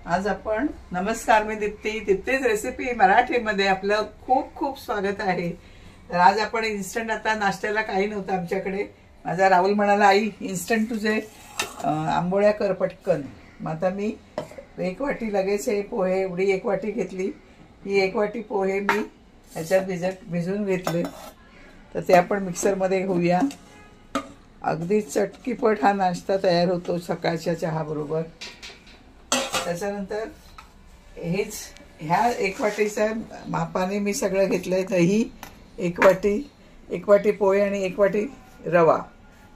आज आपण नमस्कार, मी दीप्तीच रेसिपी मराठीमध्ये आपलं खूप खूप स्वागत आहे। तर आज आपण इन्स्टंट, आता नाश्त्याला काही नव्हतं आमच्याकडे। माझा राहुल म्हणाला, आई इन्स्टंट तुझे आंबोळ्या कर पटकन। मग आता मी एक वाटी लगेच हे पोहे, एवढी एक वाटी घेतली। ही एक वाटी पोहे मी ह्याच्यात भिजून घेतले। तर ते आपण मिक्सरमध्ये घेऊया। अगदी चटकीपट हा नाश्ता तयार होतो सकाळच्या चहा बरोबर। त्याच्यानंतर हेच ह्या एक वाटीच्या मापाने मी सगळं घेतलंय। दही एक वाटी पोहे आणि एक वाटी रवा।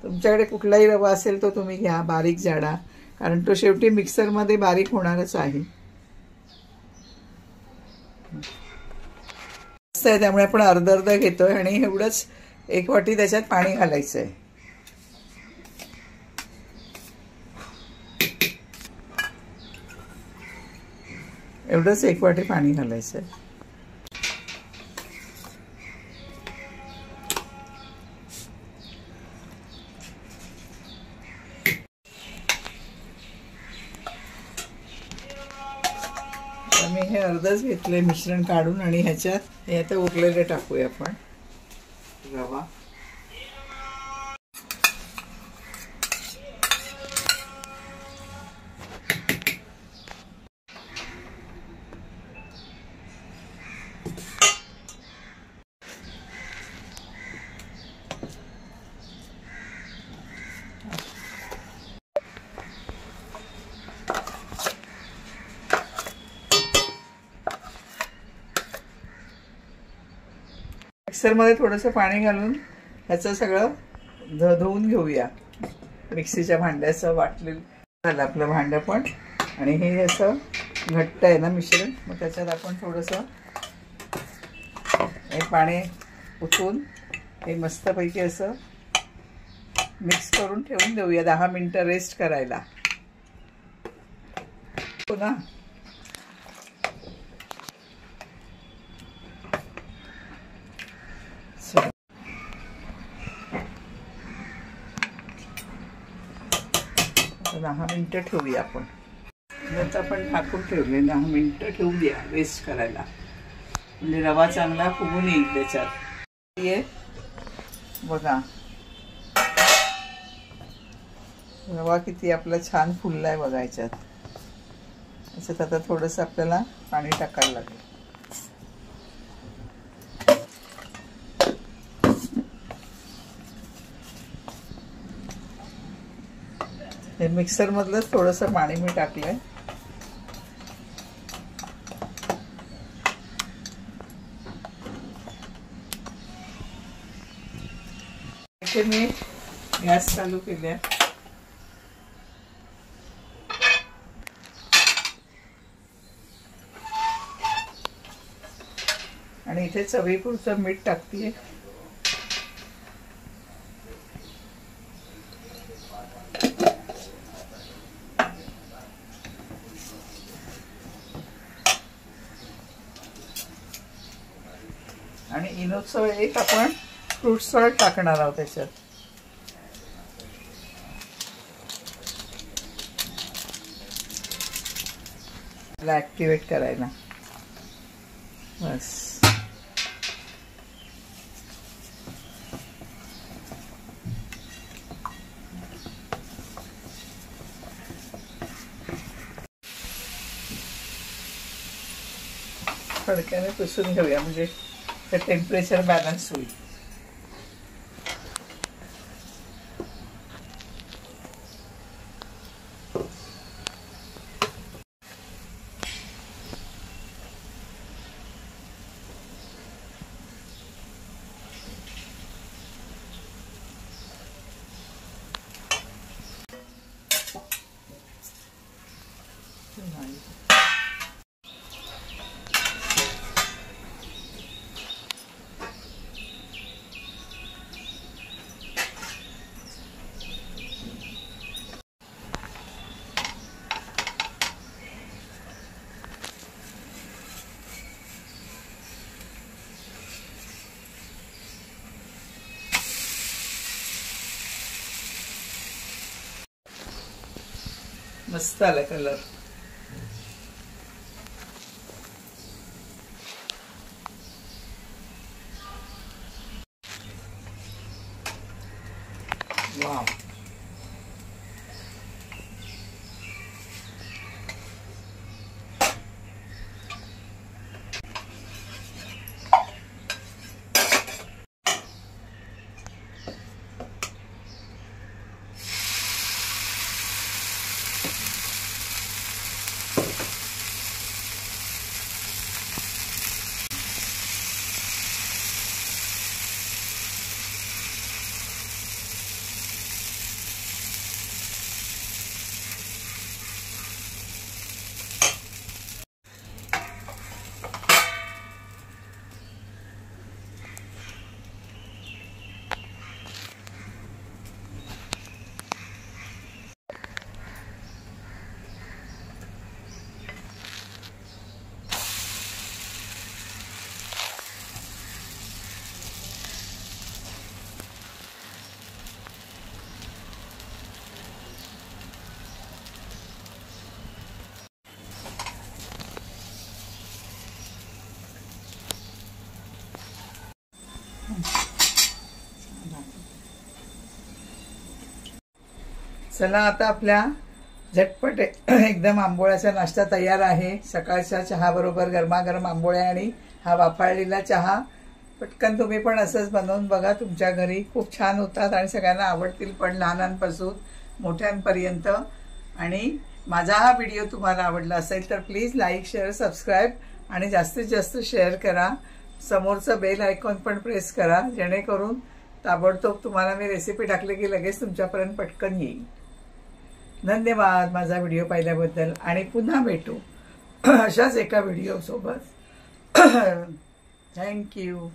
तुमच्याकडे कुठलाही रवा असेल तो तुम्ही घ्या, बारीक जाडा, कारण तो शेवटी मिक्सरमध्ये बारीक होणारच आहे। त्यामुळे आपण अर्ध अर्ध घेतोय आणि एवढंच एक वाटी त्याच्यात पाणी घालायचंय। एवढंच एक वाटी पाणी घालायचंय। मी हे अर्धच घेतलंय मिश्रण काढून, आणि ह्याच्यात हे आता उरलेले टाकूया आपण रवा। मिक्सरमध्ये थोडंसं पाणी घालून ह्याचं सगळं धुवून घेऊया। मिक्सीच्या भांड्याचं वाटलेलं झालं आपलं भांडं पण। आणि हे असं घट्ट आहे ना मिश्रण, मग त्याच्यात आपण थोडंसं हे पाणी ओतून हे मस्तपैकी असं मिक्स करून ठेवून देऊया 10 मिनिटं रेस्ट करायला। हो ना। आता 10 मिनिटं ठेवूया आपण। आता आपण झाकून ठेवले, 10 मिनिटं ठेवूया रेस्ट करायला, म्हणजे रवा चांगला फुगून येईल त्याच्यात। ये बघा रवा किती आपला छान फुललाय बघा। ह्याच्यात आता थोडंसं आपल्याला पाणी टाकायला लागेल। हे मिक्सर मधलं थोडंसं पाणी मी टाकलंय। इथे मी गॅस चालू केलाय आणि इथे चवीपुरतं मीठ टाकतेय। आणि इनोचं एक आपण फ्रूट सॉल्ट टाकणार आहोत त्याच्यात। ऍक्टिवेट करायला बस। फडक्याने पुसून घेऊया, म्हणजे ते टेम्परेचर बॅलन्स होईल। मस्त आला कलर। वाव. चला आता आपल्या झटपट एकदम आंबोळ्याचा नाश्ता तयार आहे. सकाळच्या चहा बरोबर गरमागरम आंबोळ्या आणि हा वाफाळलेला चहा. पटकन तुम्ही पण असंच बनवून बघा तुमच्या घरी. खूप छान होतात आणि सगळ्यांना आवडतील पण, लहानांपासून मोठ्यांपर्यंत. आणि माझा हा व्हिडिओ तुम्हाला आवडला असेल तर प्लीज लाईक, शेअर, सबस्क्राईब आणि जास्तीत जास्त शेअर करा. समोरचं बेल आयकॉन पण प्रेस करा, जेणेकरून ताबडतोब तुम्हाला मी रेसिपी टाकली की लगेच तुमच्यापर्यंत पटकन येईल. धन्यवाद माझा व्हिडिओ पाहिल्याबद्दल आणि पुन्हा भेटू अशाच एका व्हिडिओ सोबत. थँक्यू.